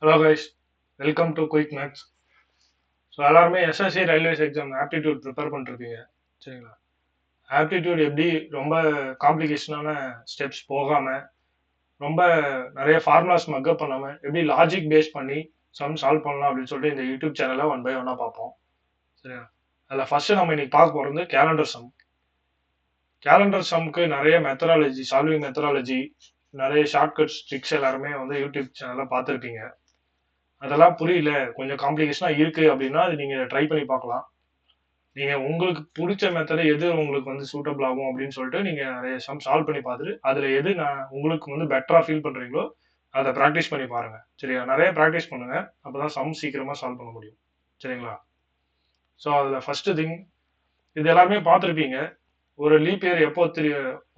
Hello guys, welcome to quick maths. So எல்லாருமே SSC railways exam aptitude prepare பண்ணிருக்கீங்க, சரிங்களா? Aptitude எப்படி ரொம்ப காம்ப்ளிகேஷனான ஸ்டெப்ஸ் போகாமல், ரொம்ப நிறைய ஃபார்முலாஸ் மக்கப் பண்ணாமல் எப்படி லாஜிக் பேஸ் பண்ணி சால்வ் பண்ணலாம் அப்படின்னு சொல்லிட்டு இந்த யூடியூப் சேனலை ஒன் பை ஒன்னாக பார்ப்போம், சரியா? அதில் ஃபர்ஸ்ட் நம்ம இன்னைக்கு பார்க்க போகிறது கேலண்டர் சம். கேலண்டர் சம்க்கு நிறைய மெத்தடாலஜி, சால்விங் மெத்தடாலஜி, நிறைய ஷார்ட்கட்ஸ், ட்ரிக்ஸ் எல்லாருமே யூடியூப் சேனலில் பார்த்துருப்பீங்க. அதெல்லாம் புரியல, கொஞ்சம் காம்ப்ளிகேஷனா இருக்கு அப்படின்னா அது நீங்க ட்ரை பண்ணி பார்க்கலாம். நீங்க உங்களுக்கு பிடிச்ச மெத்தட் எது உங்களுக்கு சூட்டபிள் ஆகும் அப்படின்னு சொல்லிட்டு நீங்க நிறைய சம் சால்வ் பண்ணி பார்த்துட்டு அதுல எது நான் உங்களுக்கு பெட்டரா ஃபீல் பண்றீங்களோ அதை ப்ராக்டிஸ் பண்ணி பாருங்க, சரியா? நிறைய ப்ராக்டிஸ் பண்ணுங்க, அப்பதான் சம் சீக்கிரமா சால்வ் பண்ண முடியும், சரிங்களா? ஸோ அதுல ஃபர்ஸ்ட் திங், இது எல்லாமே பார்த்துருப்பீங்க. ஒரு லீப் இயர் எப்போ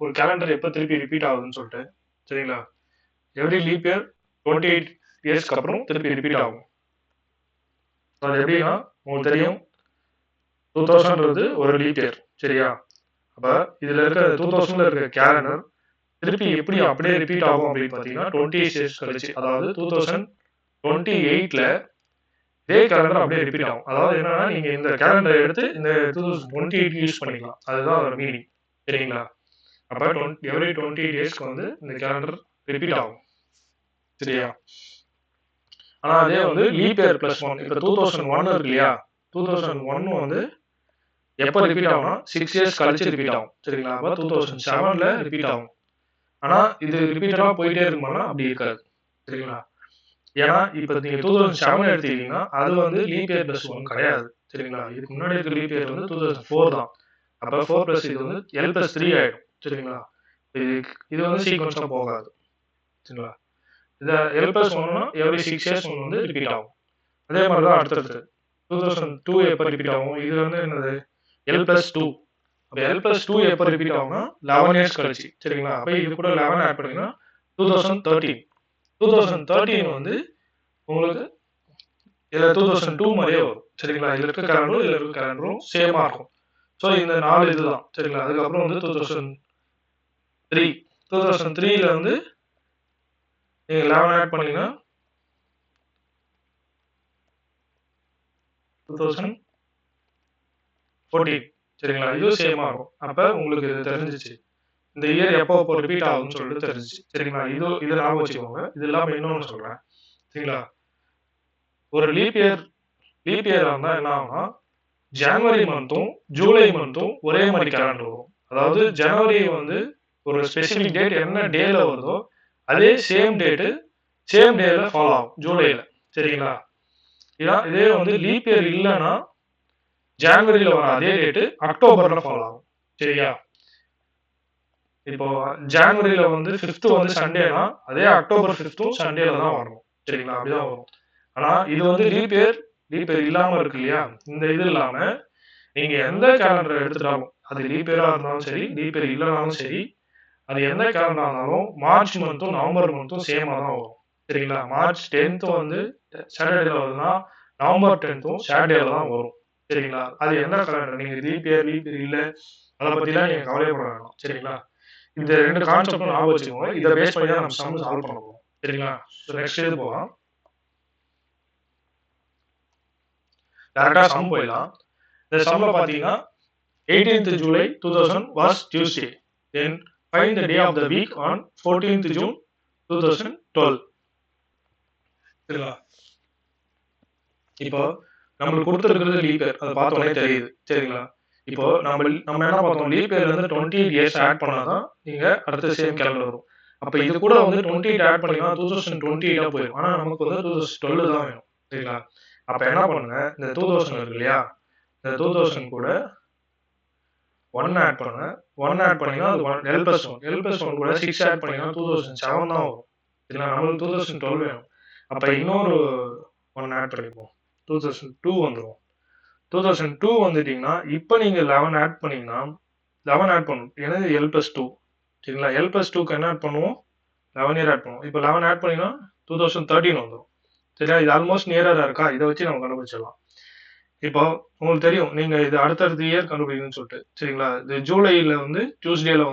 ஒரு கேலண்டர் எப்போ திருப்பி ரிப்பீட் ஆகுதுன்னு சொல்லிட்டு, சரிங்களா? எவ்ரி லீப் இயர் 28 இயர்ஸ்க்கு அப்புறம் திருப்பி ரிப்பீட் ஆகும். அது எப்படின்னா உங்களுக்கு தெரியும், 2000 ஒரு லீப் இயர், சரியா? அப்ப இதுல இருக்க 2000ல இருக்க கேலண்டர் திருப்பி எப்படி அப்படியே ரிப்பீட் ஆகும் அப்படின்னு பாத்தீங்கன்னா 28 இயர்ஸ் கழிச்சு, அதாவது 2028ல இதே கேலண்டர் அப்படியே ரிப்பீட் ஆகும். அதாவது என்னன்னா, நீங்க இந்த கேலண்டர் எடுத்து இந்த 2028 யூஸ் பண்ணிக்கலாம், அதுதான் அதோட மீனிங், சரிங்களா? அப்ப எவ்ரி 28 இயர்ஸ்க்கு இந்த கேலண்டர் ரிப்பீட் ஆகும், சரியா? ஆனா அதே லீப் இயர் பிளஸ் 1, இப்ப 2001 இருக்கு இல்லையா? 2001 எப்போ ரிப்பீட் ஆகும்னா 6 இயர்ஸ் கழிச்சு ரிப்பீட் ஆகும், சரிங்களா? அப்போ 2007ல ரிப்பீட் ஆகும். ஆனா இது ரிப்பீட்டடா போயிட்டே இருக்குமானா அப்படி இருக்காது, சரிங்களா? ஏன்னா இப்ப நீங்க 2007 எடுத்துக்கிட்டீங்கன்னா அது லீப் இயர் பிளஸ் 1 கிடையாது, சரிங்களா? இதுக்கு முன்னாடி இருக்க லீப் இயர் 2004 தான். அப்ப 4 பிளஸ் இது L பிளஸ் 3 ஆயிடும், சரிங்களா? இது சீக்வன்ஸா போகாது, சரிங்களா? இத L பிளஸ் 1னா எவ்ரி 6 இயர்ஸ் ரிப்பீட் ஆகும். அதே மாதிரி தான் அடுத்தடுத்து 2002 எப்போ ரிப்பீட் ஆகும்? இது என்னது L பிளஸ் 2. அப்போ L பிளஸ் 2 எப்போ ரிப்பீட் ஆகும்னா 11 இயர்ஸ் கழிச்சு, சரிங்களா? அப்போ இது கூட 11 ஆட் பண்ணீங்கன்னா 2013. 2013 உங்களுக்கு இதுல 2002 மாதிரியே வரும், சரிங்களா? இதுல இருக்க கேலண்டரும் இதுல இருக்க கேலண்டரும் சேமா இருக்கும். ஸோ இந்த 4 இதுதான், சரிங்களா? அதுக்கப்புறம் 2003. 2003ல நீங்க 11 ஆட் பண்ணீங்கன்னா 2014, சரிங்களா? இது சேமா இருக்கும். அப்ப உங்களுக்கு இது தெரிஞ்சிச்சு, இந்த இயர் எப்போ ரிப்பீட் ஆகும்னு சொல்லிட்டு தெரிஞ்சிச்சு, சரிங்களா? இது ஞாபகம் வச்சுக்கோங்க. இது இல்லாம இன்னொன்னு சொல்றேன், சரிங்களா? ஒரு லீப் இயர் இருந்தா என்ன ஆகும்னா, ஜனவரி மந்த்தும் ஜூலை மந்த்தும் ஒரே மாதிரி கேலண்டர் வரும். அதாவது ஜனவரி ஒரு ஸ்பெசிபிக் டேட் என்ன டேல வருதோ அதே சேம் டேட்டு சேம் டேல ஃபாலோ ஆகும் ஜூலைல, சரிங்களா? இதே லீப் இயர் இல்லைன்னா ஜனவரியில வர அதே டேட்டு அக்டோபர்ல ஃபாலோ ஆகும், சரியா? இப்போ ஜனவரியில 5th சண்டேனா அதே அக்டோபர் 5th சண்டேல தான் வரணும், சரிங்களா? அப்படிதான் வரும். ஆனா இது லீப் இயர் இல்லாம இருக்கு இல்லையா? இந்த இது இல்லாம நீங்க எந்த கேலண்டர் எடுத்துட்டாலும், அது லீப் இயரா இருந்தாலும் சரி, லீப் இயர் இல்லைனாலும் சரி, அது எந்த கேலண்டரா இருந்தாலும் மார்ச் மந்த்தும் நவம்பர் மந்த்தும் சேமா தான் வரும், சரிங்களா? மார்ச் 10th சாட்டர்டேல வருதுன்னா நவம்பர் 10th சாட்டர்டேல தான் வரும், சரிங்களா? அது எந்த கேலண்டர், நீங்க லீப் இயர் இல்ல அதை பத்திலாம் நீங்க கவலைப்பட வேண்டாம், சரிங்களா? இந்த 2 கான்செப்டும் ஞாபகம் வச்சுக்கோங்க. இதை பேஸ் பண்ணி தான் நம்ம சம் சால்வ் பண்ண போறோம், சரிங்களா? ஸோ நெக்ஸ்ட் இது போகலாம், டேரக்டா சம் போயிடலாம். இந்த சம்ல பாத்தீங்கன்னா 18th July 2000 was Tuesday. Then find the day of the week on 14th June 2012. சரிங்களா? இப்போ நம்மளுக்கு கொடுத்துருக்கிறது லீப் இயர், அதை பார்த்தோன்னே தெரியுது, சரிங்களா? இப்போ நம்ம என்ன பார்த்தோம், லீப் இயர்ல 28 இயர்ஸ் ஆட் பண்ணாதான் நீங்க அடுத்த சேம் கேலண்டர் வரும். அப்ப இது கூட 28 ஆட் பண்ணீங்கன்னா 2028 போயிடும். ஆனா நமக்கு 2012 தான் வேணும், சரிங்களா? அப்ப என்ன பண்ணுங்க, இந்த 2000 இருக்கு இல்லையா, இந்த 2000 கூட 1 ஆட் பண்ணுங்க. 1 ஆட் பண்ணீங்கன்னா அது L plus 1. L plus 1 கூட 6 ஆட் பண்ணீங்கன்னா 2007 தான் வரும், சரிங்களா? நம்மளுக்கு 2012 வேணும். அப்ப இன்னொரு 1 ஆட் பண்ணிப்போம், 2002 வந்துடும். 2002 வந்துட்டீங்கன்னா இப்போ நீங்க 11 ஆட் பண்ணீங்கன்னா 11 ஆட் பண்ணும், எனது L plus 2, சரிங்களா? L plus 2க்கு என்ன ஆட் பண்ணுவோம், 11 இயர் ஆட் பண்ணுவோம். இப்போ 11 ஆட் பண்ணீங்கன்னா 2013 வந்துடும், சரியா? இது ஆல்மோஸ்ட் நியரா இருக்கா, இதை வச்சு நம்ம கண்டுபிடிச்சிடலாம். இப்போ உங்களுக்கு தெரியும், நீங்க இது அடுத்தடுத்த இயர் கண்டுபிடிக்கணும்னு சொல்லிட்டு, சரிங்களா? இது ஜூலைல டியூஸ்டேல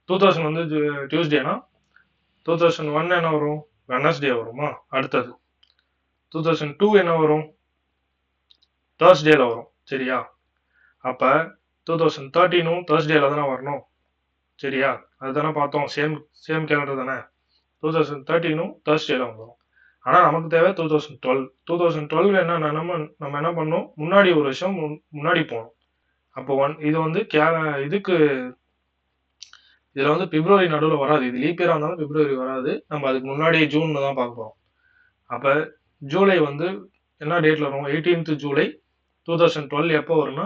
2000 டியூஸ்டேனா 2001 என்ன வரும், வெனஸ்டே வருமா? அடுத்தது 2002 என்ன வரும்? தேர்ஸ்டேல வரும். சரியா? அப்ப 2013ம் தேர்ஸ்டேல தானே வரணும். சரியா? அதுதானே பார்த்தோம். சேம் கேலண்டர் தானே. 2013ம் தேர்ஸ்டேல வந்துடும். ஆனா நமக்கு தேவை 2012. 2012 என்ன நம்ம என்ன பண்ணோம்? முன்னாடி ஒரு வருஷம் முன்னாடி போகணும். அப்போ இது வந்து இதுக்கு இதுல வந்து பிப்ரவரி நடுவில் வராது. இது லீப் இயரா இருந்தாலும் பிப்ரவரி வராது. நம்ம அதுக்கு முன்னாடி ஜூன்ல தான் பார்க்க போறோம். அப்ப ஜூலை வந்து என்ன டேட்ல வரும்? 18th ஜூலை 2012 எப்போ வரும்னா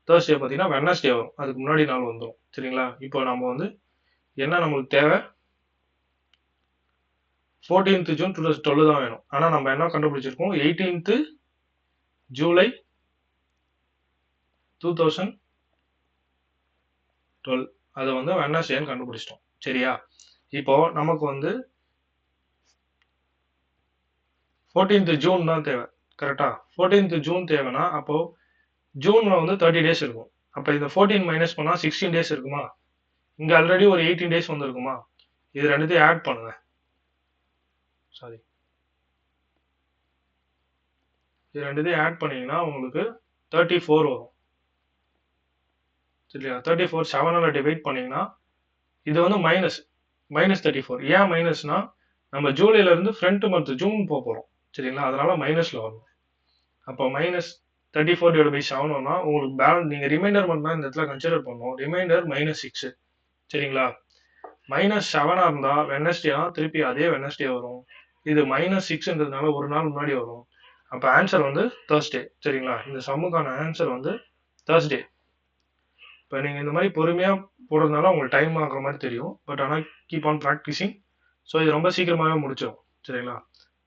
தேர்ஸ்டே பார்த்தீங்கன்னா வெனஸ்டே வரும். அதுக்கு முன்னாடி நாள் வந்துடும். சரிங்களா? இப்போ நம்ம வந்து என்ன நம்மளுக்கு தேவை? 14th ஜூன் 2012 தான் வேணும். ஆனா நம்ம என்ன கண்டுபிடிச்சிருக்கோம்? 18th ஜூலை 2012 அதை வந்து வெனஸ்டேன்னு கண்டுபிடிச்சிட்டோம். சரியா? இப்போ நமக்கு வந்து 14th ஜூன் தான் தேவை. கரெக்டா? 14th ஜூன் தேவைன்னா அப்போ ஜூன்ல வந்து 30 டேஸ் இருக்கும். அப்ப இந்த 14 மைனஸ் பண்ணா 16 டேஸ் இருக்குமா? இங்க ஆல்ரெடி ஒரு 18 டேஸ் வந்திருக்குமா? இது ரெண்டுத்தையும் ஆட் பண்ணுங்க. சாரி, இது ரெண்டுத்தையும் ஆட் பண்ணீங்கன்னா உங்களுக்கு 34 வரும். சரியா? 34 7ஆல டிவைட் பண்ணீங்கன்னா இது வந்து -34. ஏன் மைனஸ்னா நம்ம ஜூலைல இருந்து ஃப்ரண்ட் மந்த் ஜூன் போறோம். சரிங்களா? அதனால மைனஸ்ல வரும். அப்போ -34/7 வந்தா உங்களுக்கு பேலன்ஸ் நீங்க ரிமைண்டர் மட்டும் தான் இந்த இடத்துல கன்சிடர் பண்ணணும். ரிமைண்டர் -6. சரிங்களா? -7 இருந்தா வெனஸ்டே திருப்பி அதே வெனஸ்டே வரும். இது -6ன்றதுனால ஒரு நாள் முன்னாடி வரும். அப்ப ஆன்சர் வந்து தேர்ஸ்டே. சரிங்களா? இந்த சம்முக்கான ஆன்சர் வந்து தேர்ஸ்டே. இப்போ நீங்க இந்த மாதிரி பொறுமையா போடுறதுனால உங்களுக்கு டைம் ஆகுற மாதிரி தெரியும். பட் ஆனால் கீப் ஆன் ப்ராக்டிசிங். ஸோ இது ரொம்ப சீக்கிரமாகவே முடிச்சிடும். சரிங்களா?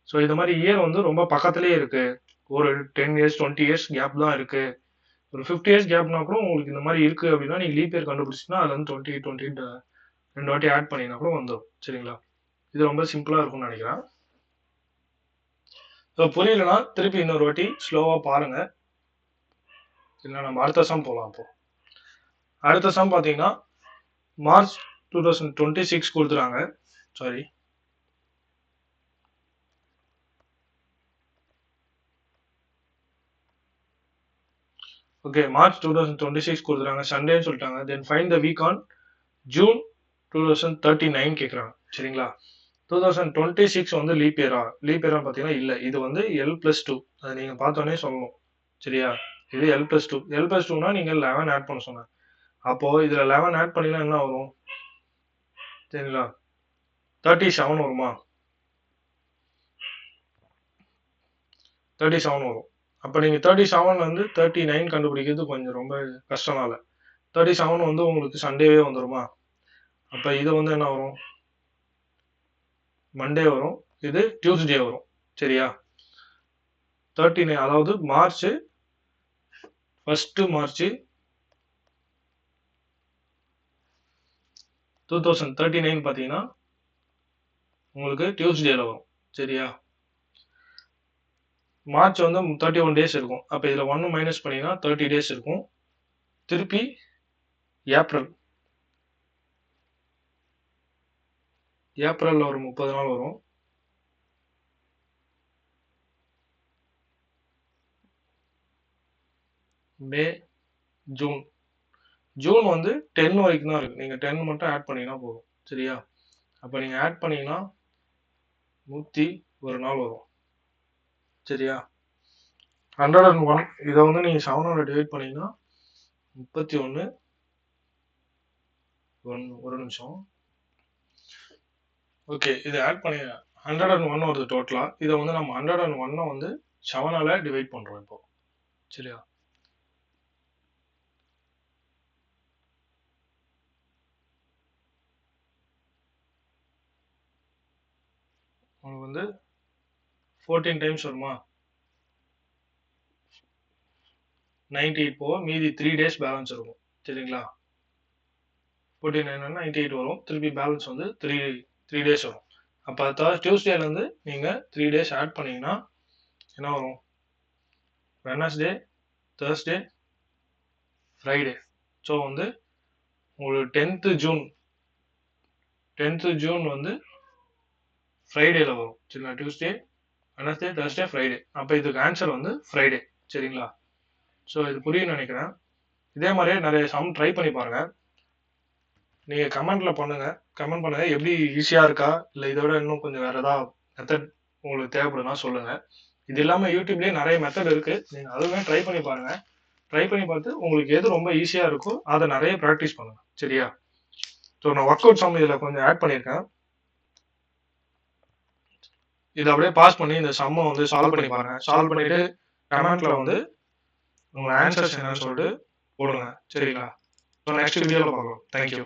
ஸோ இந்த மாதிரி இயர் வந்து ரொம்ப பக்கத்துலேயே இருக்கு. ஒரு 10 இயர்ஸ் 20 இயர்ஸ் கேப் தான் இருக்கு. ஒரு 50 இயர்ஸ் கேப்னா கூட உங்களுக்கு இந்த மாதிரி இருக்கு அப்படின்னா நீங்க லீப் இயர் கண்டுபிடிச்சிங்கன்னா அதுல வந்து 20 2 வாட்டி ஆட் பண்ணினா கூட வந்துடும். சரிங்களா? இது ரொம்ப சிம்பிளா இருக்கும்னு நினைக்கிறேன். ஸோ புரியலன்னா திருப்பி இன்னொரு வாட்டி ஸ்லோவா பாருங்க. இல்லை நம்ம அடுத்த சம் போகலாம். அப்போ அடுத்த சம் பார்த்தீங்கன்னா மார்ச் 2026 கொடுத்துறாங்க. சாரி, ஓகே, மார்ச் 2026 கொடுத்துறாங்க. சண்டேன்னு சொல்லிட்டாங்க. Then find the week on June 2039 கேட்குறாங்க. சரிங்களா? 2026 வந்து லீப் இயரா பார்த்தீங்கன்னா இல்லை. இது வந்து L+2. அதை நீங்க பார்த்தோன்னே சொல்லணும். சரியா? இது L+2. L+2னா நீங்க 11 ஆட் பண்ண சொன்னேன். அப்போ இதுல 11 ஆட் பண்ணீங்கன்னா என்ன வரும்? சரிங்களா? 37 வருமா? 37 வரும். அப்ப நீங்க 37 வந்து 39 கண்டுபிடிக்கிறது கொஞ்சம் ரொம்ப கஷ்டம்னால 37 வந்து உங்களுக்கு சண்டேவே வந்துருமா? அப்ப இது வந்து என்ன வரும்? மண்டே வரும். இது டியூஸ்டே வரும். சரியா? 39 அதாவது மார்ச் 1 மார்ச் 2039 பார்த்தீங்கன்னா உங்களுக்கு டியூஸ்டேல வரும். சரியா? மார்ச் வந்து 31 டேஸ் இருக்கும். அப்ப இதுல 1 மைனஸ் பண்ணீங்கன்னா 30 டேஸ் இருக்கும். திருப்பி ஏப்ரல்ல ஒரு 30 நாள் வரும். மே, ஜூன். ஜூன் வந்து 10 வரைக்கும் தான் இருக்கு. நீங்க 10 மட்டும் ஆட் பண்ணீங்கன்னா போதும். சரியா? அப்ப நீங்க ஆட் பண்ணீங்கன்னா 101 நாள் வரும். சரியா? 101 இதை வந்து நீங்க 7ஆல டிவைட் பண்ணீங்கன்னா 31 ஒரு நிமிஷம். ஓகே, இதை ஆட் பண்ணி 101 வருது டோட்டலா. இதை வந்து நம்ம 101 வந்து 7ஆல டிவைட் பண்றோம் இப்போ. சரியா? உங்களுக்கு வந்து 14 டைம்ஸ் வருமா? 98 போக மீதி 3 டேஸ் பேலன்ஸ் இருக்கும். சரிங்களா? 49 98 வரும். திருப்பி பேலன்ஸ் வந்து 3 டேஸ் வரும். அப்போ டியூஸ்டேல இருந்து நீங்க 3 டேஸ் ஆட் பண்ணீங்கன்னா என்ன வரும்? Wednesday, Thursday, Friday. ஸோ வந்து உங்களுக்கு 10th ஜூன் வந்து ஃப்ரைடேல வரும். சரிங்களா? Tuesday, Wednesday, Thursday, Friday. அப்போ இதுக்கு ஆன்சர் வந்து ஃப்ரைடே. சரிங்களா? ஸோ இது புரியும்னு நினைக்கிறேன். இதே மாதிரியே நிறைய சம் ட்ரை பண்ணி பாருங்க. நீங்க கமெண்ட்ல பண்ணுங்க. கமெண்ட் பண்ணுங்க எப்படி ஈஸியா இருக்கா, இல்லை இதோட இன்னும் கொஞ்சம் வேற ஏதாவது மெத்தட் உங்களுக்கு தேவைப்படுதுன்னா சொல்லுங்க. இது இல்லாமல் யூடியூப்லேயே நிறைய மெத்தட் இருக்கு. நீங்கள் அதுவுமே ட்ரை பண்ணி பாருங்க. ட்ரை பண்ணி பார்த்து உங்களுக்கு எது ரொம்ப ஈஸியா இருக்கோ அதை நிறைய ப்ராக்டிஸ் பண்ணுங்க. சரியா? ஸோ நான் ஒர்க் அவுட் சம் இதில் கொஞ்சம் ஆட் பண்ணியிருக்கேன். இதை அப்படியே பாஸ் பண்ணி இந்த சம்மை வந்து சால்வ் பண்ணி பாருங்க. சால்வ் பண்ணிட்டு கமெண்ட்ல வந்து உங்க ஆன்சர்ஸ் என்னன்னு சொல்லிட்டு போடுங்க. சரிங்களா? ஸோ நெக்ஸ்ட் வீடியோவில் பார்க்கலாம். தேங்க்யூ.